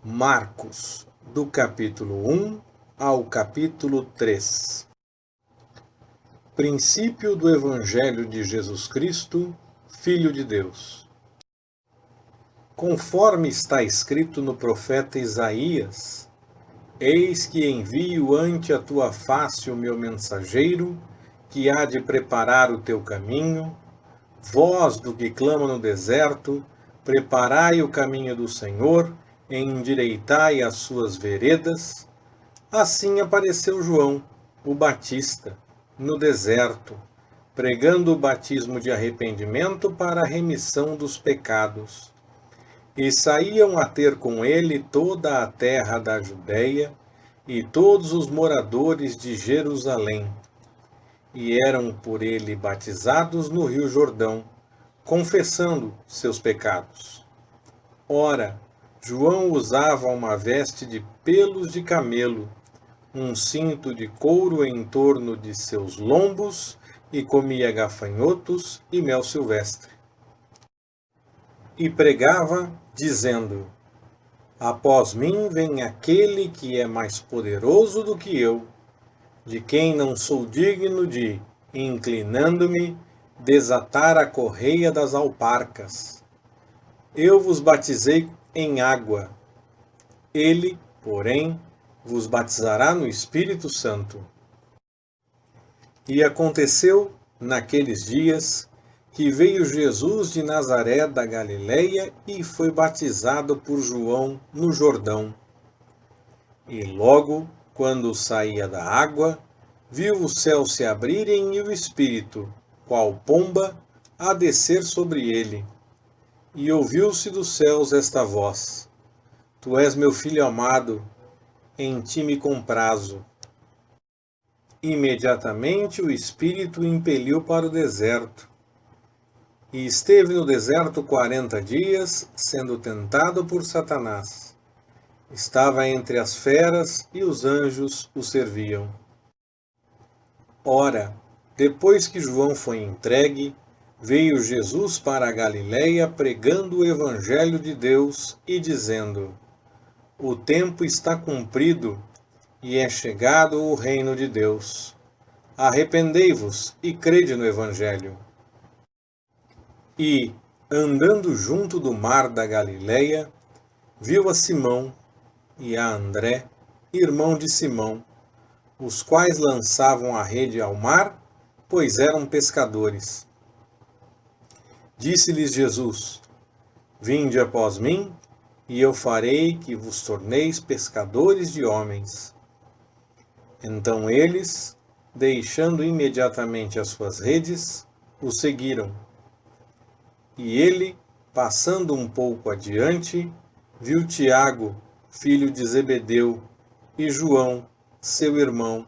Marcos, do capítulo 1 ao capítulo 3. Princípio do Evangelho de Jesus Cristo, Filho de Deus. Conforme está escrito no profeta Isaías: Eis que envio ante a tua face o meu mensageiro, que há de preparar o teu caminho. Voz do que clama no deserto, preparai o caminho do Senhor, endireitai as suas veredas. Assim apareceu João, o Batista, no deserto, pregando o batismo de arrependimento para a remissão dos pecados. E saíam a ter com ele toda a terra da Judéia e todos os moradores de Jerusalém. E eram por ele batizados no rio Jordão, confessando seus pecados. Ora, João usava uma veste de pelos de camelo, um cinto de couro em torno de seus lombos, e comia gafanhotos e mel silvestre. E pregava, dizendo: Após mim vem aquele que é mais poderoso do que eu, de quem não sou digno de, inclinando-me, desatar a correia das alparcas. Eu vos batizei em água. Ele, porém, vos batizará no Espírito Santo. E aconteceu, naqueles dias, que veio Jesus de Nazaré da Galileia e foi batizado por João no Jordão. E logo, quando saía da água, viu os céus se abrirem e o Espírito, qual pomba, a descer sobre ele. E ouviu-se dos céus esta voz: Tu és meu filho amado, em ti me comprazo. Imediatamente o Espírito o impeliu para o deserto. E esteve no deserto 40 dias, sendo tentado por Satanás. Estava entre as feras e os anjos o serviam. Ora, depois que João foi entregue, veio Jesus para a Galileia pregando o Evangelho de Deus e dizendo: O tempo está cumprido e é chegado o reino de Deus. Arrependei-vos e crede no Evangelho. E, andando junto do mar da Galileia, viu a Simão e a André, irmão de Simão, os quais lançavam a rede ao mar, pois eram pescadores. Disse-lhes Jesus: Vinde após mim, e eu farei que vos torneis pescadores de homens. Então eles, deixando imediatamente as suas redes, o seguiram. E ele, passando um pouco adiante, viu Tiago, filho de Zebedeu, e João, seu irmão,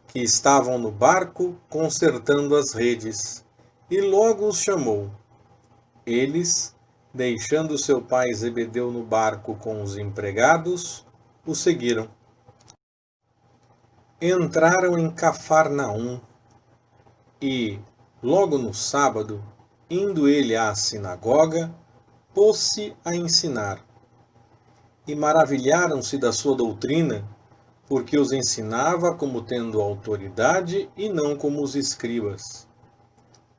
que estavam no barco consertando as redes, e logo os chamou. Eles, deixando seu pai Zebedeu no barco com os empregados, o seguiram. Entraram em Cafarnaum, e, logo no sábado, indo ele à sinagoga, pôs-se a ensinar. E maravilharam-se da sua doutrina, porque os ensinava como tendo autoridade e não como os escribas.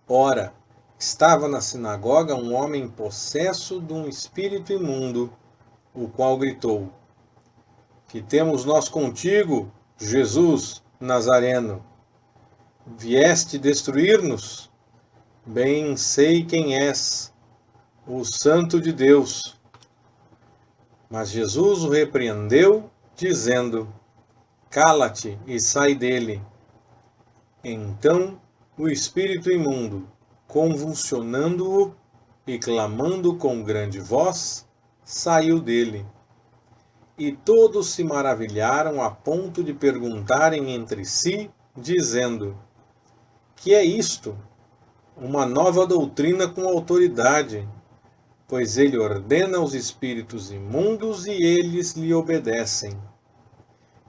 Ora, estava na sinagoga um homem possesso de um espírito imundo, o qual gritou: Que temos nós contigo, Jesus Nazareno? Vieste destruir-nos? Bem sei quem és, o Santo de Deus. Mas Jesus o repreendeu, dizendo: Cala-te e sai dele. Então o espírito imundo, convulsionando-o e clamando com grande voz, saiu dele. E todos se maravilharam a ponto de perguntarem entre si, dizendo: Que é isto? Uma nova doutrina com autoridade, pois ele ordena aos espíritos imundos e eles lhe obedecem.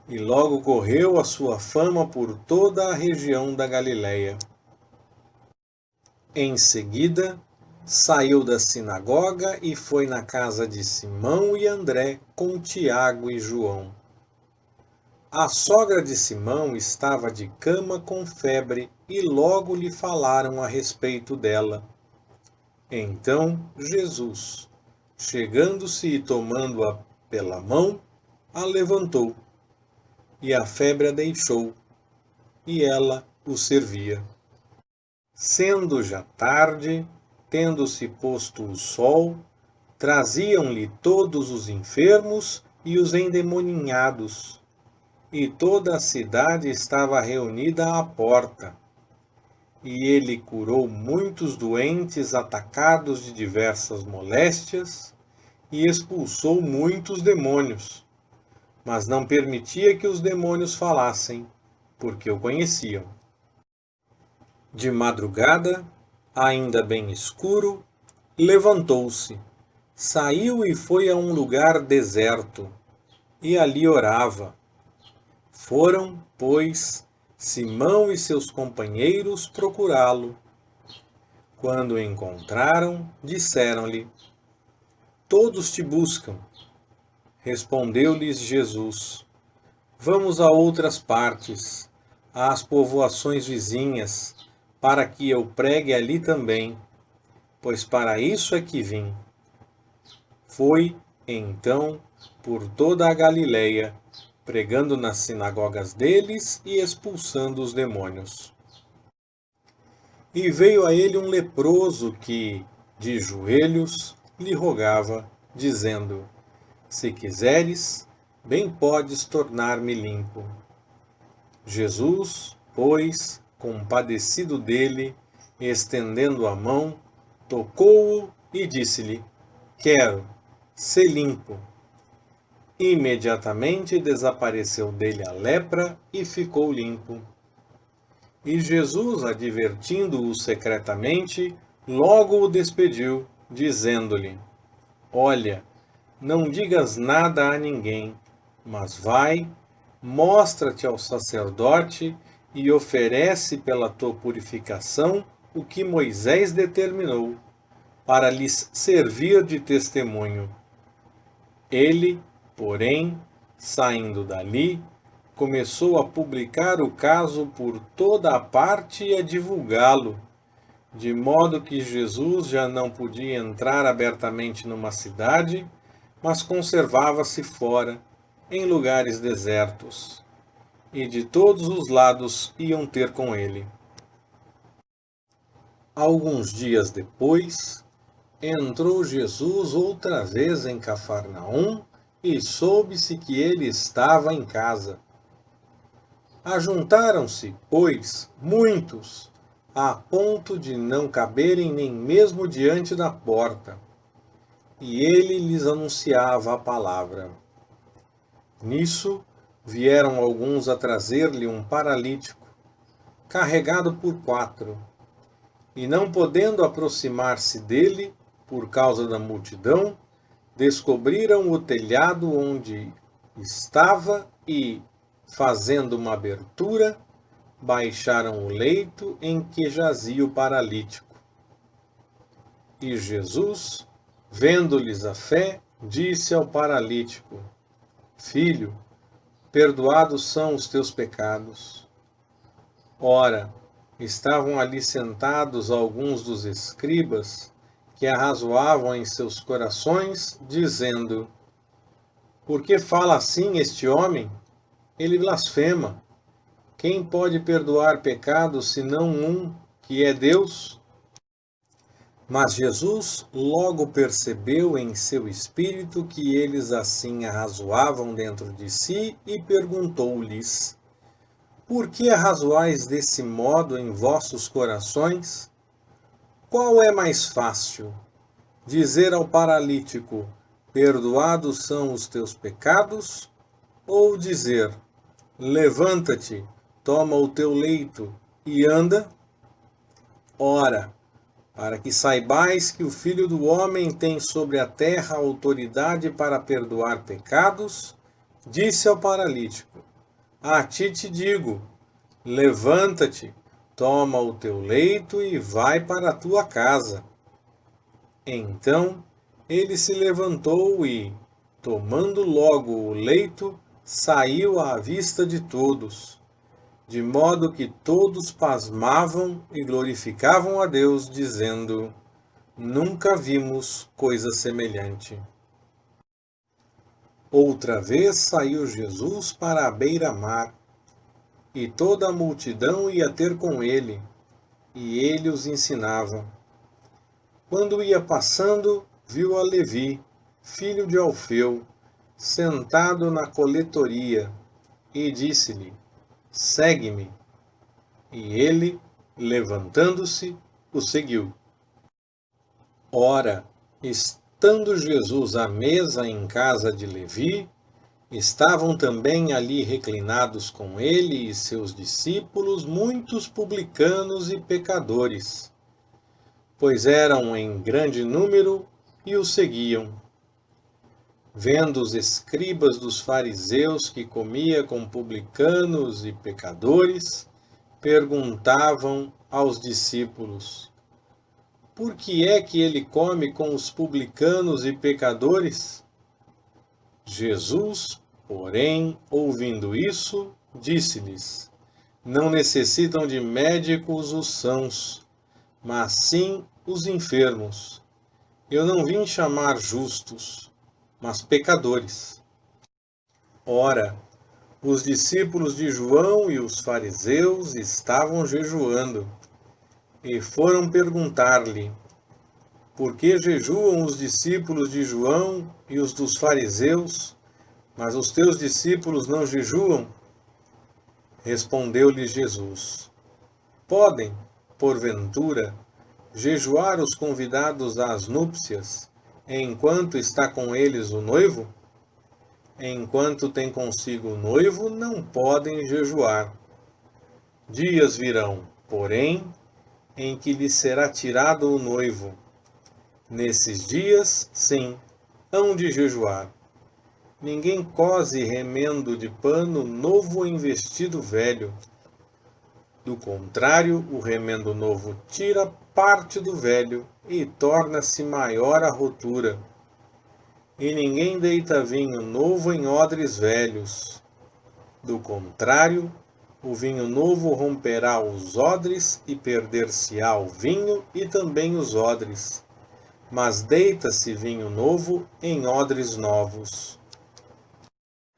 E logo correu a sua fama por toda a região da Galileia. Em seguida, saiu da sinagoga e foi na casa de Simão e André com Tiago e João. A sogra de Simão estava de cama com febre e logo lhe falaram a respeito dela. Então Jesus, chegando-se e tomando-a pela mão, a levantou, e a febre a deixou, e ela o servia. Sendo já tarde, tendo-se posto o sol, traziam-lhe todos os enfermos e os endemoninhados, e toda a cidade estava reunida à porta. E ele curou muitos doentes atacados de diversas moléstias, e expulsou muitos demônios, mas não permitia que os demônios falassem, porque o conheciam. De madrugada, ainda bem escuro, levantou-se, saiu e foi a um lugar deserto, e ali orava. Foram, pois, Simão e seus companheiros procurá-lo. Quando o encontraram, disseram-lhe: Todos te buscam. Respondeu-lhes Jesus: Vamos a outras partes, às povoações vizinhas, para que eu pregue ali também, pois para isso é que vim. Foi, então, por toda a Galileia, pregando nas sinagogas deles e expulsando os demônios. E veio a ele um leproso que, de joelhos, lhe rogava, dizendo: Se quiseres, bem podes tornar-me limpo. Jesus, pois, compadecido dele, estendendo a mão, tocou-o e disse-lhe: Quero, sê limpo. Imediatamente desapareceu dele a lepra e ficou limpo. E Jesus, advertindo-o secretamente, logo o despediu, dizendo-lhe: Olha, não digas nada a ninguém, mas vai, mostra-te ao sacerdote e oferece pela tua purificação o que Moisés determinou, para lhes servir de testemunho. Ele, porém, saindo dali, começou a publicar o caso por toda a parte e a divulgá-lo, de modo que Jesus já não podia entrar abertamente numa cidade, mas conservava-se fora, em lugares desertos, e de todos os lados iam ter com ele. Alguns dias depois, entrou Jesus outra vez em Cafarnaum, e soube-se que ele estava em casa. Ajuntaram-se, pois, muitos, a ponto de não caberem nem mesmo diante da porta, e ele lhes anunciava a palavra. Nisso, vieram alguns a trazer-lhe um paralítico, carregado por 4, e não podendo aproximar-se dele, por causa da multidão, descobriram o telhado onde estava e, fazendo uma abertura, baixaram o leito em que jazia o paralítico. E Jesus, vendo-lhes a fé, disse ao paralítico: Filho, perdoados são os teus pecados. Ora, estavam ali sentados alguns dos escribas, que arrazoavam em seus corações, dizendo: Por que fala assim este homem? Ele blasfema. Quem pode perdoar pecados senão um, que é Deus? Mas Jesus logo percebeu em seu espírito que eles assim arrazoavam dentro de si e perguntou-lhes: Por que arrazoais desse modo em vossos corações? Qual é mais fácil? Dizer ao paralítico: Perdoados são os teus pecados? Ou dizer: Levanta-te, toma o teu leito e anda? Ora, para que saibais que o Filho do Homem tem sobre a terra autoridade para perdoar pecados, disse ao paralítico: A ti te digo, levanta-te, toma o teu leito e vai para a tua casa. Então ele se levantou e, tomando logo o leito, saiu à vista de todos, de modo que todos pasmavam e glorificavam a Deus, dizendo: Nunca vimos coisa semelhante. Outra vez saiu Jesus para a beira-mar, e toda a multidão ia ter com ele, e ele os ensinava. Quando ia passando, viu a Levi, filho de Alfeu, sentado na coletoria, e disse-lhe: Segue-me. E ele, levantando-se, o seguiu. Ora, estando Jesus à mesa em casa de Levi, estavam também ali reclinados com ele e seus discípulos muitos publicanos e pecadores, pois eram em grande número e o seguiam. Vendo os escribas dos fariseus que comia com publicanos e pecadores, perguntavam aos discípulos: Por que é que ele come com os publicanos e pecadores? Jesus, porém, ouvindo isso, disse-lhes: Não necessitam de médicos os sãos, mas sim os enfermos. Eu não vim chamar justos, mas pecadores. Ora, os discípulos de João e os fariseus estavam jejuando, e foram perguntar-lhe: Por que jejuam os discípulos de João e os dos fariseus, mas os teus discípulos não jejuam? Respondeu-lhe Jesus: Podem, porventura, jejuar os convidados às núpcias, enquanto está com eles o noivo? Enquanto tem consigo o noivo, não podem jejuar. Dias virão, porém, em que lhes será tirado o noivo. Nesses dias, sim, hão de jejuar. Ninguém cose remendo de pano novo em vestido velho. Do contrário, o remendo novo tira parte do velho e torna-se maior a rotura. E ninguém deita vinho novo em odres velhos. Do contrário, o vinho novo romperá os odres e perder-se-á o vinho e também os odres. Mas deita-se vinho novo em odres novos.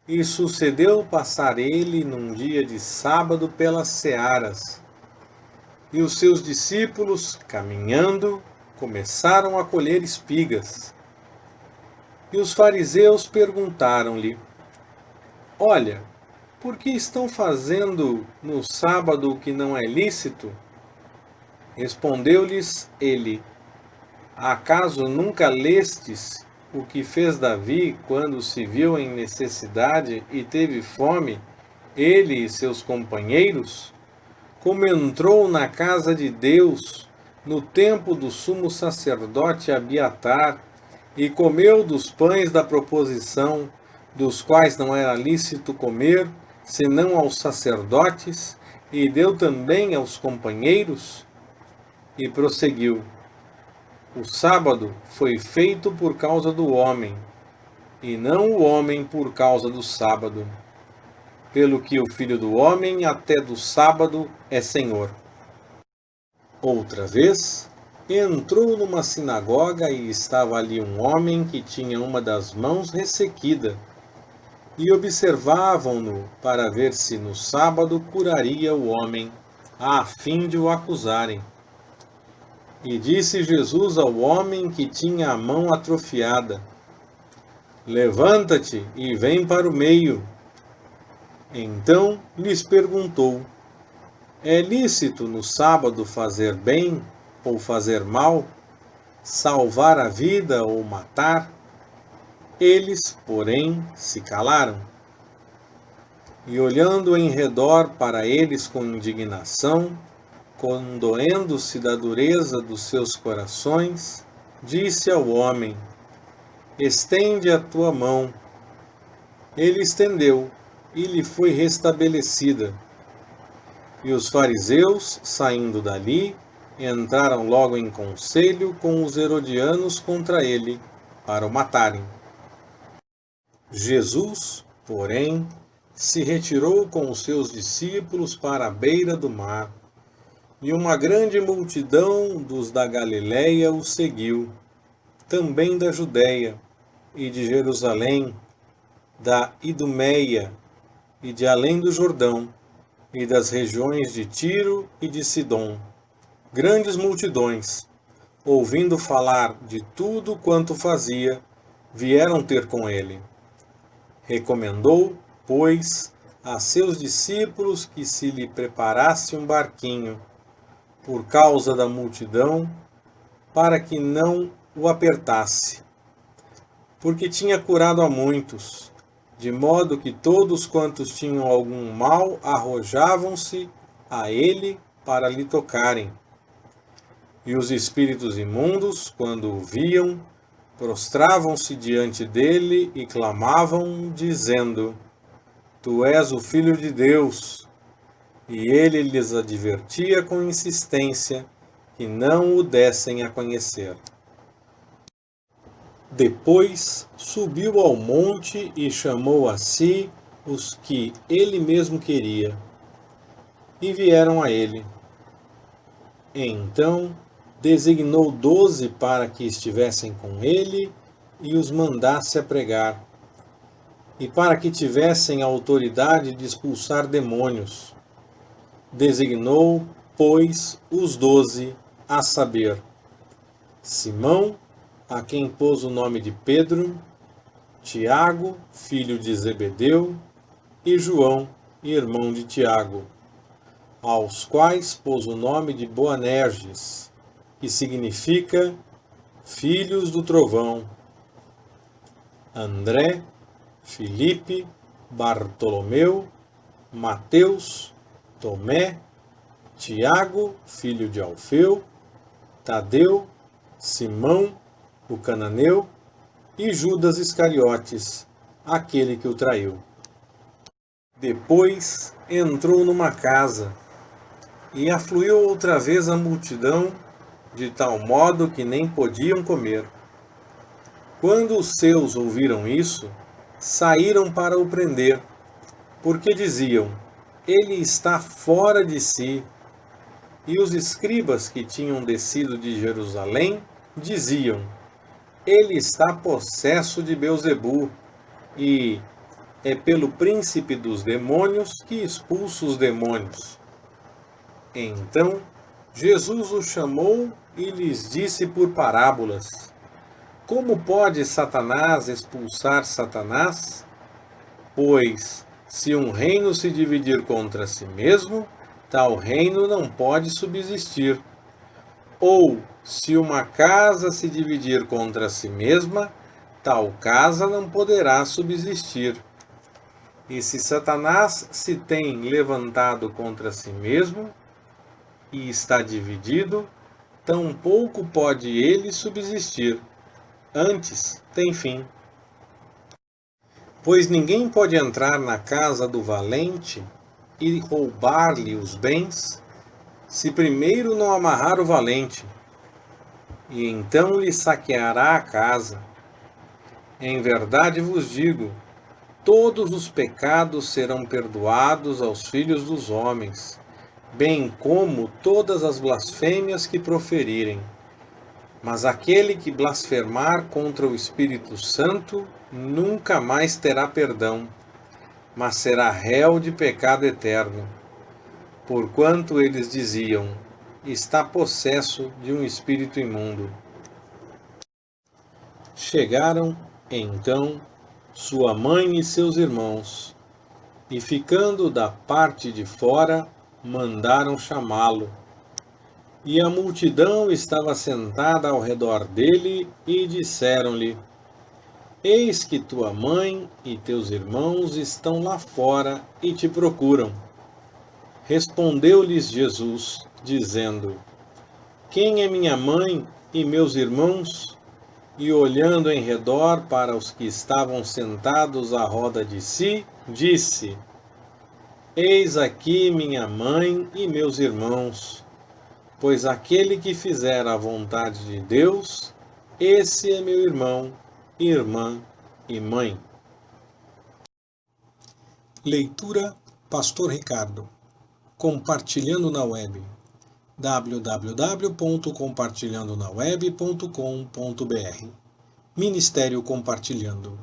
E sucedeu passar ele num dia de sábado pelas searas, e os seus discípulos, caminhando, começaram a colher espigas. E os fariseus perguntaram-lhe: Olha, por que estão fazendo no sábado o que não é lícito? Respondeu-lhes ele: Acaso nunca lestes o que fez Davi quando se viu em necessidade e teve fome, ele e seus companheiros? Como entrou na casa de Deus, no tempo do sumo sacerdote Abiatar, e comeu dos pães da proposição, dos quais não era lícito comer, senão aos sacerdotes, e deu também aos companheiros? E prosseguiu: O sábado foi feito por causa do homem, e não o homem por causa do sábado. Pelo que o Filho do Homem até do sábado é Senhor. Outra vez, entrou numa sinagoga e estava ali um homem que tinha uma das mãos ressequida, e observavam-no para ver se no sábado curaria o homem, a fim de o acusarem. E disse Jesus ao homem que tinha a mão atrofiada: Levanta-te e vem para o meio. Então lhes perguntou: É lícito no sábado fazer bem ou fazer mal, salvar a vida ou matar? Eles, porém, se calaram. E olhando em redor para eles com indignação, condoendo-se da dureza dos seus corações, disse ao homem: Estende a tua mão. Ele estendeu, e lhe foi restabelecida. E os fariseus, saindo dali, entraram logo em conselho com os herodianos contra ele, para o matarem. Jesus, porém, se retirou com os seus discípulos para a beira do mar, e uma grande multidão dos da Galiléia o seguiu, também da Judéia e de Jerusalém, da Idumeia e de além do Jordão, e das regiões de Tiro e de Sidom. Grandes multidões, ouvindo falar de tudo quanto fazia, vieram ter com ele. Recomendou, pois, a seus discípulos que se lhe preparasse um barquinho, por causa da multidão, para que não o apertasse, porque tinha curado a muitos, de modo que todos quantos tinham algum mal arrojavam-se a ele para lhe tocarem. E os espíritos imundos, quando o viam, prostravam-se diante dele e clamavam, dizendo: Tu és o Filho de Deus. E ele lhes advertia com insistência que não o dessem a conhecer. Depois subiu ao monte e chamou a si os que ele mesmo queria, e vieram a ele. Então designou 12 para que estivessem com ele e os mandasse a pregar, e para que tivessem a autoridade de expulsar demônios. Designou, pois, os 12, a saber, Simão, a quem pôs o nome de Pedro, Tiago, filho de Zebedeu, e João, irmão de Tiago, aos quais pôs o nome de Boanerges, que significa filhos do trovão, André, Filipe, Bartolomeu, Mateus, Tomé, Tiago, filho de Alfeu, Tadeu, Simão, o cananeu, e Judas Iscariotes, aquele que o traiu. Depois entrou numa casa, e afluiu outra vez a multidão, de tal modo que nem podiam comer. Quando os seus ouviram isso, saíram para o prender, porque diziam: Ele está fora de si. E os escribas que tinham descido de Jerusalém diziam: Ele está possesso de Beelzebu, e é pelo príncipe dos demônios que expulsa os demônios. Então Jesus os chamou e lhes disse por parábolas: Como pode Satanás expulsar Satanás? Pois, se um reino se dividir contra si mesmo, tal reino não pode subsistir. Ou, se uma casa se dividir contra si mesma, tal casa não poderá subsistir. E se Satanás se tem levantado contra si mesmo e está dividido, tampouco pode ele subsistir. Antes tem fim. Pois ninguém pode entrar na casa do valente e roubar-lhe os bens, se primeiro não amarrar o valente, e então lhe saqueará a casa. Em verdade vos digo, todos os pecados serão perdoados aos filhos dos homens, bem como todas as blasfêmias que proferirem. Mas aquele que blasfemar contra o Espírito Santo nunca mais terá perdão, mas será réu de pecado eterno. Porquanto eles diziam: está possesso de um espírito imundo. Chegaram, então, sua mãe e seus irmãos, e ficando da parte de fora, mandaram chamá-lo. E a multidão estava sentada ao redor dele, e disseram-lhe: Eis que tua mãe e teus irmãos estão lá fora e te procuram. Respondeu-lhes Jesus, dizendo: Quem é minha mãe e meus irmãos? E olhando em redor para os que estavam sentados à roda de si, disse: Eis aqui minha mãe e meus irmãos. pois aquele que fizer a vontade de Deus, esse é meu irmão, irmã e mãe. Leitura Pastor Ricardo. Compartilhando na web. www.compartilhandonaweb.com.br. Ministério Compartilhando.